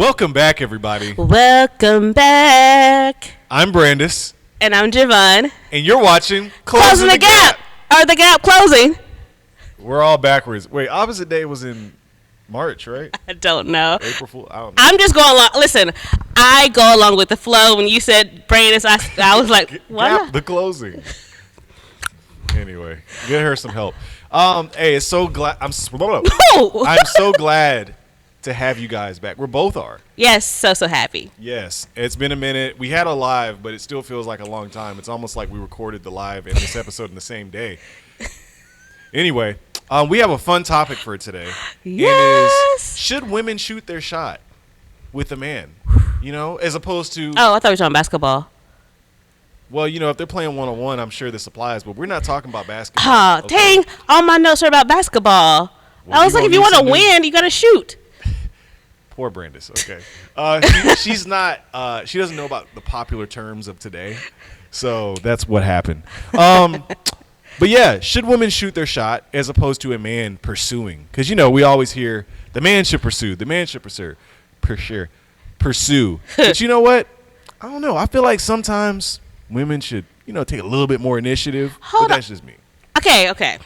Welcome back, everybody. Welcome back. I'm Brandice. And I'm Jo'Van. And you're watching Closing the Gap. Or the Gap Closing. We're all backwards. Wait, opposite day was in March, right? I don't know. April Fool. I don't know. I'm just going along. Listen, I go along with the flow. When you said Brandice, I was like, what? Gap the closing. Anyway, get her some help. Hey, it's so glad. I'm so glad to have you guys back. We both are. Yes, so happy. Yes, it's been a minute. We had a live, but it still feels like a long time. It's almost like we recorded the live and this episode in the same day. Anyway, we have a fun topic for today. Yes. It is, should women shoot their shot with a man? You know, as opposed to... Oh, I thought we were talking basketball. Well, you know, if they're playing one-on-one, I'm sure this applies, but we're not talking about basketball. Oh, dang. All my notes are about basketball. Well, I was like, if you want to win, you got to shoot. Poor Brandice. Okay. She's not, she doesn't know about the popular terms of today. So that's what happened. But yeah, should women shoot their shot as opposed to a man pursuing? Because, you know, we always hear the man should pursue. The man should pursue. But you know what? I don't know. I feel like sometimes women should, you know, take a little bit more initiative. But that's just me. Okay. Okay.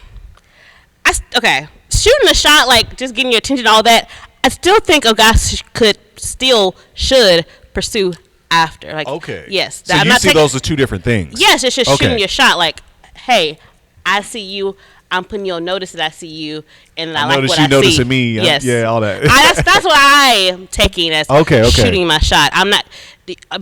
Shooting the shot, like just getting your attention, all that. I still think a guy should pursue after. Like, okay. Yes. So you see those are two different things. Yes, it's just shooting your shot. Like, hey, I see you. I'm putting you on notice that I see you, and I like what I see. Notice you noticing me. Yes. Yeah, all that. That's what I am taking as shooting my shot. I'm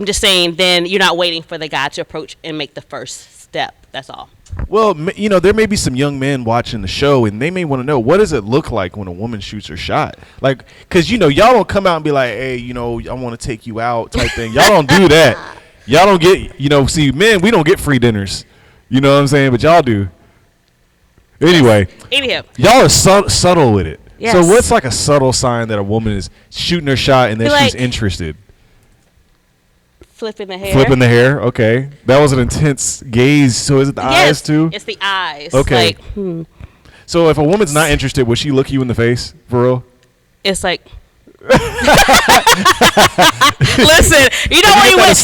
just saying then you're not waiting for the guy to approach and make the first step. That's all. Well, you know, there may be some young men watching the show, and they may want to know, what does it look like when a woman shoots her shot? Like, because, you know, y'all don't come out and be like, hey, you know, I want to take you out type thing. Y'all don't do that. Y'all don't get, you know, see, men, we don't get free dinners. You know what I'm saying? But y'all do. Anyway, y'all are subtle with it. Yes. So what's like a subtle sign that a woman is shooting her shot and that she's interested? Flipping the hair. Okay. That was an intense gaze. So is it the eyes too? It's the eyes. Okay. So if a woman's not interested, would she look you in the face for real? It's like... Listen, you don't want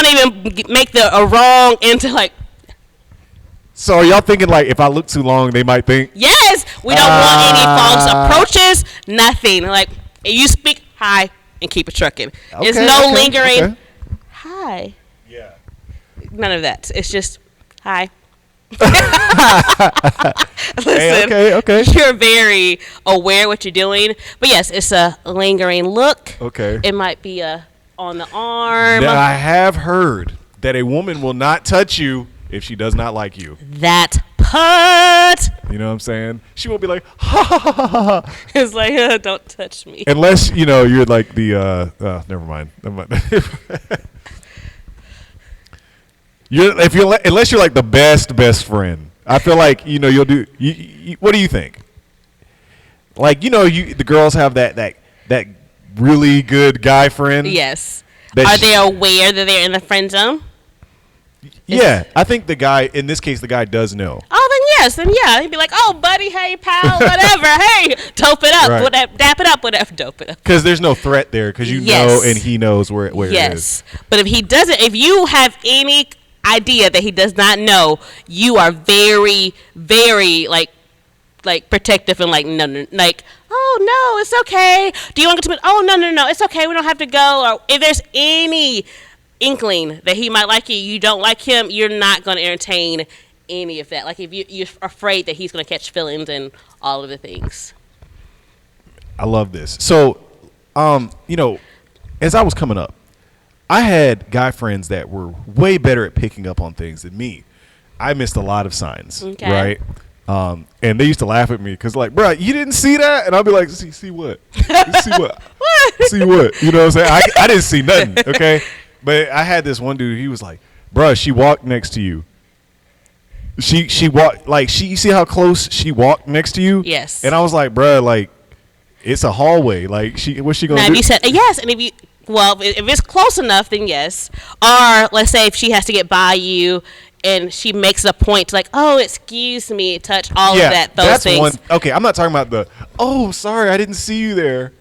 to even make the wrong into like... So are y'all thinking like if I look too long, they might think? Yes. We don't want any false approaches. Nothing. Like you speak hi and keep it trucking. There's no lingering. Okay. Hi. Yeah. None of that. It's just hi. Listen, hey, okay. You're very aware what you're doing, but yes, it's a lingering look. Okay. It might be on the arm. Now, I have heard that a woman will not touch you if she does not like you. That part. You know what I'm saying? She won't be like, ha ha ha ha ha. It's like, don't touch me. Unless, you know, you're like the, never mind. Unless you're like the best friend. I feel like, you know, you'll do, what do you think? Like, you know, the girls have that really good guy friend. Yes. Are they aware that they're in the friend zone? Yeah, I think in this case, the guy does know. Oh, then yes. Then yeah. He'd be like, oh, buddy, hey, pal, whatever. Hey, dope it up. Right. Whatever, dap it up, whatever, dope it up. Because there's no threat there because you know and he knows where it is. Yes. But if he doesn't, if you have any idea that he does not know, you are very, very, like protective and like, no, like, oh, no, it's okay. Do you want to go to Oh, no, it's okay. We don't have to go. Or if there's any inkling that he might like you, you don't like him, you're not going to entertain any of that. Like if you're afraid that he's going to catch feelings and all of the things. I love this. So, you know, as I was coming up, I had guy friends that were way better at picking up on things than me. I missed a lot of signs, right? And they used to laugh at me because like, bro, you didn't see that? And I'll be like, see what? See what? See what? You know what I'm saying? I didn't see nothing, okay? But I had this one dude, he was like, bruh, she walked next to you. She walked, like, you see how close she walked next to you? Yes. And I was like, bruh, like, it's a hallway. Like, what's she going to do? Now, if you said, yes, and if it's close enough, then yes. Or, let's say if she has to get by you and she makes a point to like, oh, excuse me, touch all of that, those things. Okay, I'm not talking about the, oh, sorry, I didn't see you there.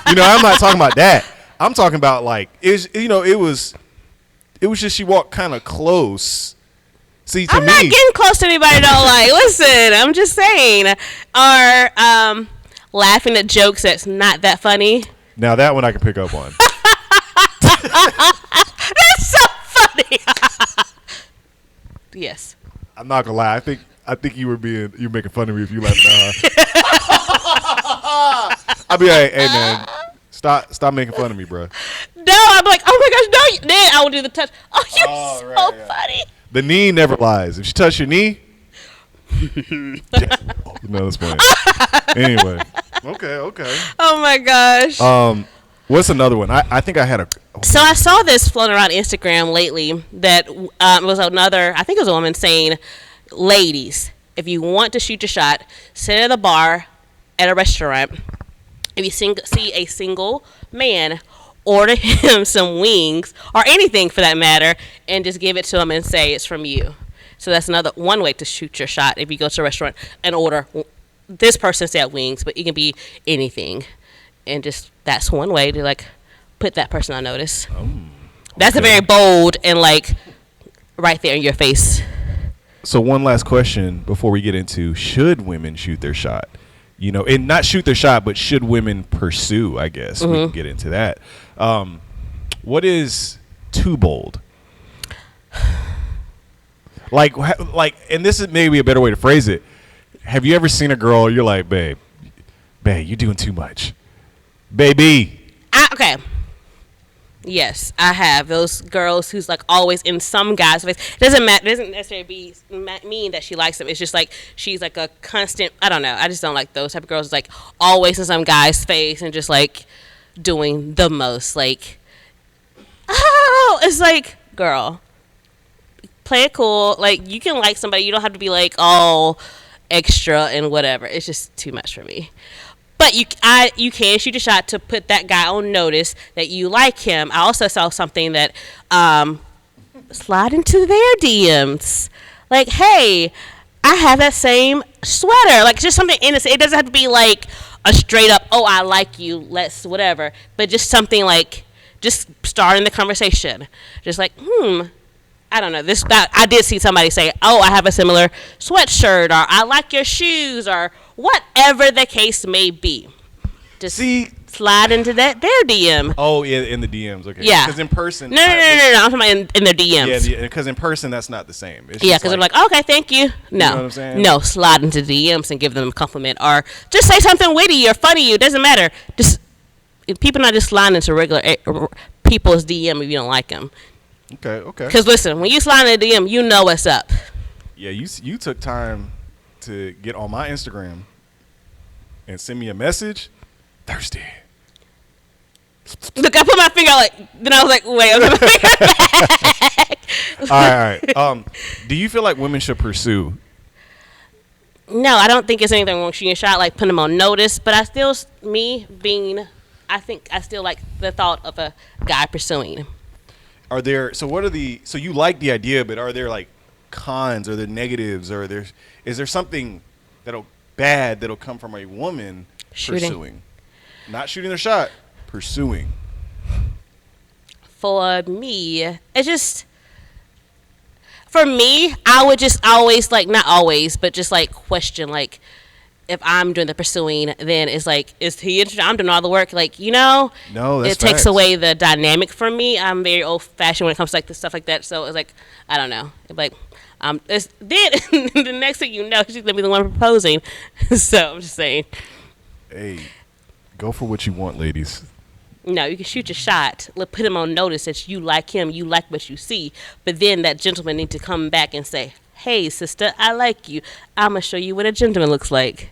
I'm not talking about that. I'm talking about like it was just she walked kind of close. See, to I'm me, not getting close to anybody I don't like. Listen, I'm just saying. Or laughing at jokes that's not that funny. now that one I can pick up on. That's so funny. Yes. I'm not gonna lie. I think you're making fun of me if you laugh at her. I'll be like, hey man, stop making fun of me, bro. No, I'm like, oh my gosh, no. Then I will do the touch. Oh, you're so right. funny. The knee never lies. If she touch your knee, no, that's funny. Anyway, okay. Oh my gosh. What's another one? I think I had a. So I saw this floating around Instagram lately that was another, I think it was a woman saying, ladies, if you want to shoot your shot, sit at a bar at a restaurant. If you see a single man, order him some wings or anything for that matter, and just give it to him and say it's from you. So that's one way to shoot your shot. If you go to a restaurant and order, this person said wings, but it can be anything, and just that's one way to like put that person on notice. That's a very bold and like right there in your face. So one last question before we get into should women shoot their shot? And not shoot their shot, but should women pursue? I guess we can get into that. What is too bold? Like, and this is maybe a better way to phrase it. Have you ever seen a girl? You're like, babe, you're doing too much, baby. Okay. Yes, I have those girls who's like always in some guy's face. It doesn't matter. It doesn't necessarily mean that she likes them. It's just like she's like a constant. I don't know. I just don't like those type of girls. Like always in some guy's face and just like doing the most. Like, oh, it's like, girl, play it cool. Like you can like somebody. You don't have to be like all extra and whatever. It's just too much for me. But you can shoot a shot to put that guy on notice that you like him. I also saw something that slide into their DMs. Like, hey, I have that same sweater. Like, just something innocent. It doesn't have to be like a straight up, oh, I like you, let's whatever. But just something like, just starting the conversation. Just like, I don't know. I did see somebody say, oh, I have a similar sweatshirt, or I like your shoes, or whatever the case may be. Just slide into their DM. Oh, yeah, in the DMs. Okay. Yeah. Because in person. No. I'm talking about in their DMs. Yeah, because in person, that's not the same. Because I'm like, okay, thank you. No. You know what I'm saying? No, slide into DMs and give them a compliment, or just say something witty or funny. It doesn't matter. Just people not just sliding into regular people's DM if you don't like them. Okay. Because listen, when you slide in the DM, you know what's up. Yeah, you took time to get on my Instagram and send me a message. Thirsty. Look, I put my finger then I was like, wait, I'm put my finger back. All right. Do you feel like women should pursue? No, I don't think it's anything wrong with shooting a shot, like putting them on notice. But I still like the thought of a guy pursuing. So you like the idea, but are there like cons, or there negatives, or is there something that'll come from a woman pursuing? Not shooting their shot, pursuing. For me, for me, I would just always not always, but just like question, like if I'm doing the pursuing, then it's like, is he interested? I'm doing all the work, like, No, that's it takes facts. away the dynamic from me. I'm very old fashioned when it comes to like the stuff like that. So it's like, I don't know, then the next thing you know, she's gonna be the one proposing. So I'm just saying. Hey, go for what you want, ladies. No, you can shoot your shot, put him on notice that you like him, you like what you see, but then that gentleman needs to come back and say, hey, sister, I like you. I'm going to show you what a gentleman looks like.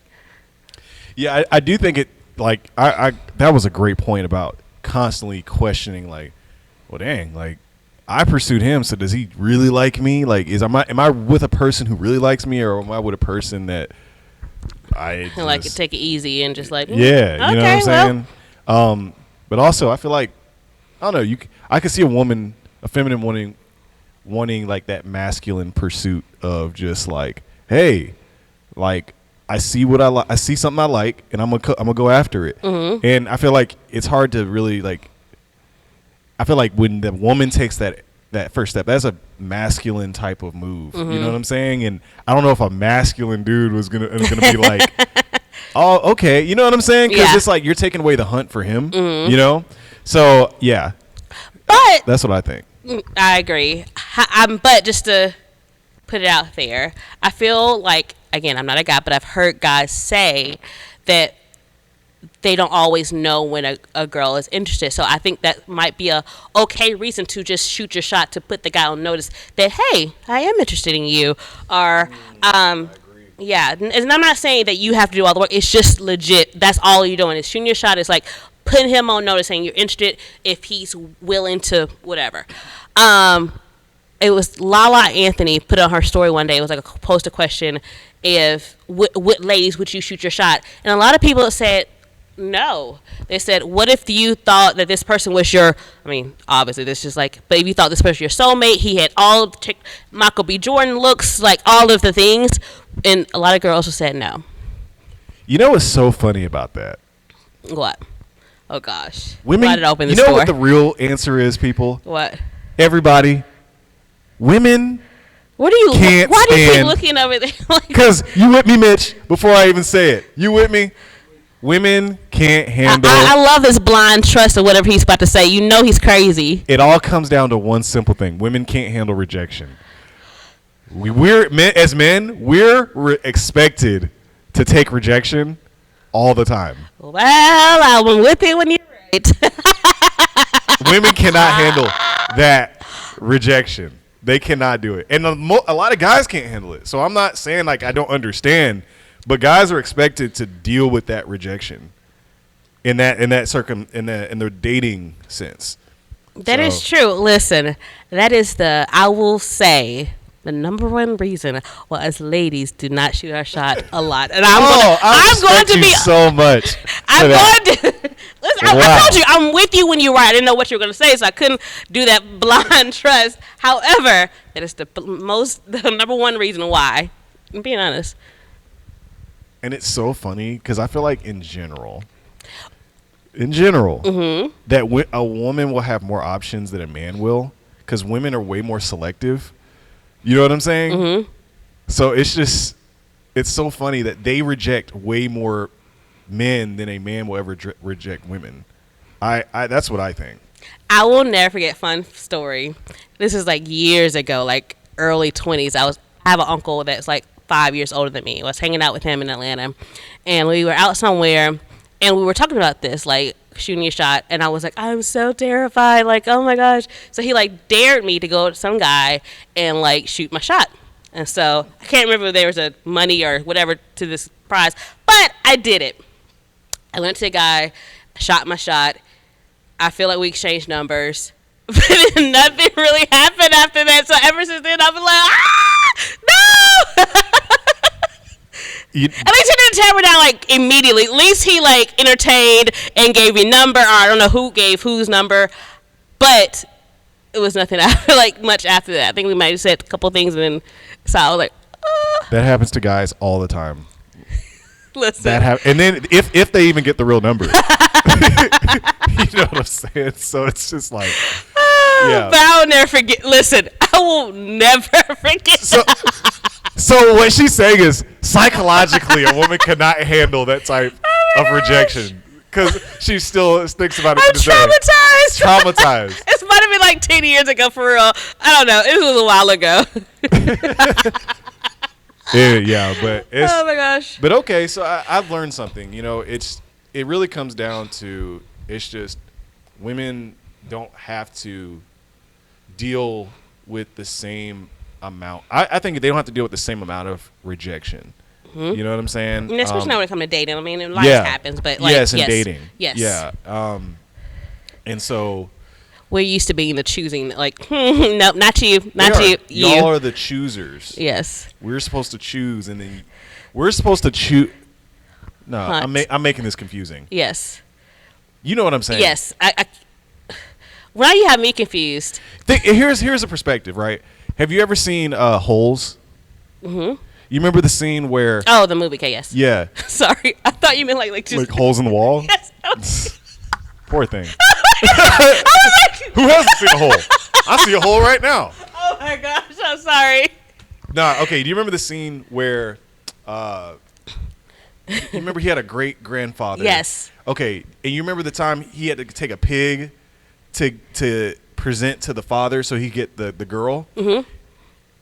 Yeah, I do think it, like, I that was a great point about constantly questioning, like, well, dang, like, I pursued him, so does he really like me? Like, am I with a person who really likes me, or am I with a person that I just, like, take it easy and just like, yeah, okay, you know what I'm saying? But also, I feel like, I don't know, I could see a feminine wanting like that masculine pursuit of just like, hey, like, I see what I see something I like, and I'm gonna go after it. Mm-hmm. And I feel like it's hard to really like. I feel like when the woman takes that first step, that's a masculine type of move. Mm-hmm. You know what I'm saying? And I don't know if a masculine dude was gonna be like, oh, okay, you know what I'm saying? Because it's like you're taking away the hunt for him. Mm-hmm. You know? So yeah, but that's what I think. I agree. But just to put it out there, I feel like, again, I'm not a guy, but I've heard guys say that they don't always know when a girl is interested. So I think that might be a okay reason to just shoot your shot to put the guy on notice that, hey, I am interested in you. Or, yeah. And I'm not saying that you have to do all the work. It's just legit. That's all you're doing is shooting your shot. It's like putting him on notice saying you're interested if he's willing to whatever. It was Lala Anthony put on her story one day. It was like posed a question if what ladies would you shoot your shot? And a lot of people said no. They said, what if you thought that this person was obviously this is like, but if you thought this person was your soulmate, he had all Michael B. Jordan looks, like all of the things, and a lot of girls said no. You know what's so funny about that? What? Oh gosh. Women, why did I open this you know door? what the real answer is, people? What? Everybody. Women. What are you? Can't why do you keep stand, looking over there? Because you with me, Mitch. Before I even say it, you with me? Women can't handle. I love this blind trust of whatever he's about to say. You know he's crazy. It all comes down to one simple thing: women can't handle rejection. We're men, as men, we're expected to take rejection all the time. Well, I was with you when you're right. Women cannot handle that rejection. They cannot do it, and a lot of guys can't handle it. So I'm not saying like I don't understand, but guys are expected to deal with that rejection in their dating sense. That is true. Listen, that is I will say, the number one reason why us ladies do not shoot our shot a lot. And I'm going to be so much. I'm going to. Listen, I told you, I'm with you when you're right. I didn't know what you were going to say, so I couldn't do that blind trust. However, that is the number one reason why. I'm being honest. And it's so funny because I feel like in general, that a woman will have more options than a man will because women are way more selective. You know what I'm saying? Mm-hmm. So it's so funny that they reject way more men than a man will ever reject women. That's what I think. I will never forget fun story. This is like years ago, like early 20s. I have an uncle that's like 5 years older than me. I was hanging out with him in Atlanta, and we were out somewhere, and we were talking about this, like shooting a shot, and I was like, I'm so terrified, like, oh my gosh. So he like dared me to go to some guy and like shoot my shot. And so I can't remember if there was a money or whatever to this prize, but I did it. I went to the guy, shot my shot. I feel like we exchanged numbers, but nothing really happened after that. So ever since then, I've been like, no. At least he didn't tear me down like immediately. At least he like entertained and gave me number, or I don't know who gave whose number, but it was nothing like much after that. I think we might have said a couple things, and then so I was like, that happens to guys all the time. Listen, and then if they even get the real number, you know what I'm saying? So it's just like, yeah. But I will never forget. Listen, I will never forget. So what she's saying is psychologically a woman cannot handle that type of rejection because she still thinks about it. I'm traumatized. It might have been like 10 years ago for real. I don't know. It was a while ago. yeah, but it's, oh my gosh. But okay, so I've learned something. You know, it really comes down to it's just women don't have to deal with the same amount. I think they don't have to deal with the same amount of rejection. Mm-hmm. You know what I'm saying? And especially when it comes to dating. I mean, life happens, but like yes, dating. Yes. Yeah. And so we're used to being the choosing. Like, no, not you, not you. Y'all are the choosers. Yes. We're supposed to choose, and then we're supposed to choose. No, I'm making this confusing. Yes. You know what I'm saying? Yes. Now you have me confused. Here's a perspective, right? Have you ever seen Holes? Mm-hmm. You remember the scene where? Oh, the movie. Okay, yes. Yeah. Sorry, I thought you meant like just Like holes in the wall. Yes. Poor thing. Who hasn't seen a hole? I see a hole right now. Oh my gosh, I'm sorry. Nah, okay. Do you remember the scene where you remember he had a great grandfather? Yes. Okay, and you remember the time he had to take a pig to present to the father so he get the girl? Mm-hmm.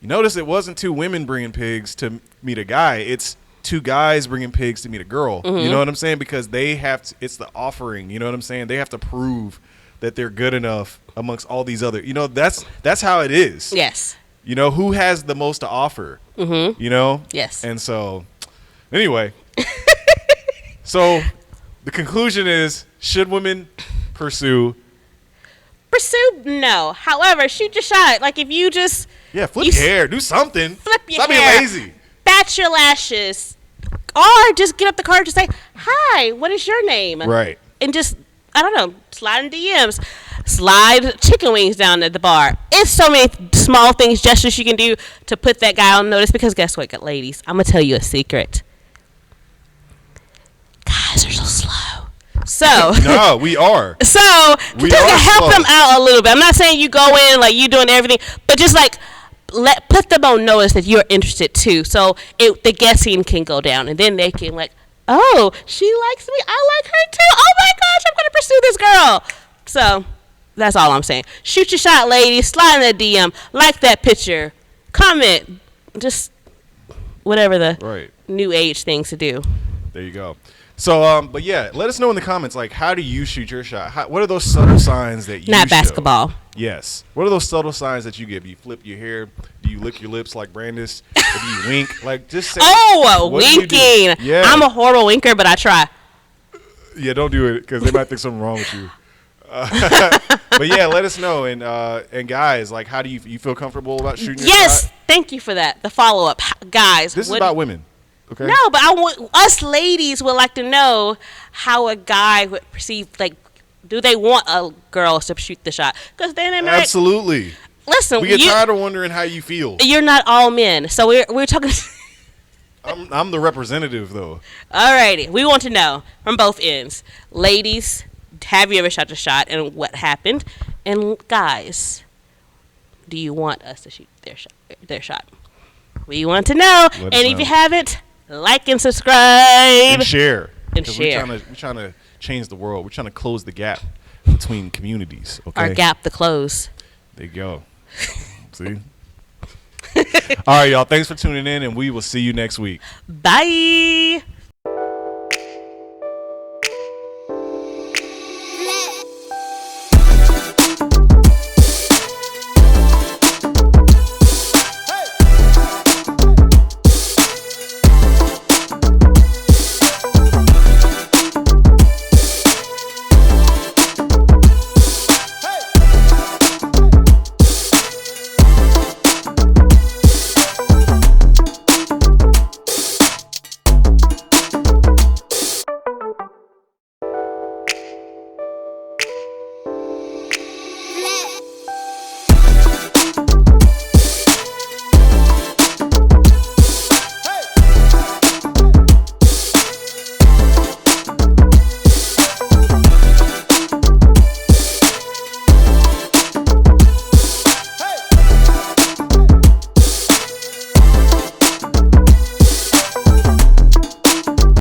You notice it wasn't two women bringing pigs to meet a guy. It's two guys bringing pigs to meet a girl. Mm-hmm. You know what I'm saying? Because they have to, it's the offering. You know what I'm saying? They have to prove that they're good enough amongst all these other. You know, that's how it is. Yes. You know, who has the most to offer? Mm-hmm. You know? Yes. And so, anyway. So, the conclusion is, should women pursue? No. However, shoot your shot. Like if you just Yeah, flip your hair. Do something. flip your Stop hair, being lazy. bat your lashes, or just get up the car and just say, "Hi, what is your name?" Right. And just, I don't know, slide in DMs, slide chicken wings down at the bar. It's so many small things, gestures you can do to put that guy on notice. Because guess what, ladies? I'm gonna tell you a secret. Guys are so slow. So No, we are. So We just are to help slow. them out a little bit. I'm not saying you go in like you doing everything, but just like put them on notice that you're interested too. So the guessing can go down, and then they can like, oh, she likes me, I like her too. Oh my gosh, I'm gonna pursue this girl. So that's all I'm saying. Shoot your shot, ladies. Slide in that DM, like that picture, comment, just whatever the Right. new age things to do. There you go. So, but yeah, let us know in the comments, like, how do you shoot your shot? What are those subtle signs that you Not show? basketball. Yes. What are those subtle signs that you give? Do you flip your hair? Do you lick your lips like Brandice? Or do you wink? Like, just say. Oh, what do you do? winking. Yeah. I'm a horrible winker, but I try. Yeah, don't do it because they might think something wrong with you. But yeah, let us know. And guys, like, how do you feel comfortable about shooting your Yes, shot? thank you for that. The follow up, guys. This is what- about women. Okay. No, but I want us ladies would like to know how a guy would perceive. Like, do they want a girl to shoot the shot? Because then they might. Absolutely. Listen, We get tired of wondering how you feel. you're not all men, so we're talking. I'm the representative, though. Alrighty, we want to know from both ends, ladies. Have you ever shot a shot, and what happened? And guys, do you want us to shoot their shot? We want to know. Let us And if know. you haven't, like and subscribe. And share. And 'Cause share. We're trying to change the world. We're trying to close the gap between communities. Okay. Our gap to close. There you go. See? All right, y'all. Thanks for tuning in, and we will see you next week. Bye.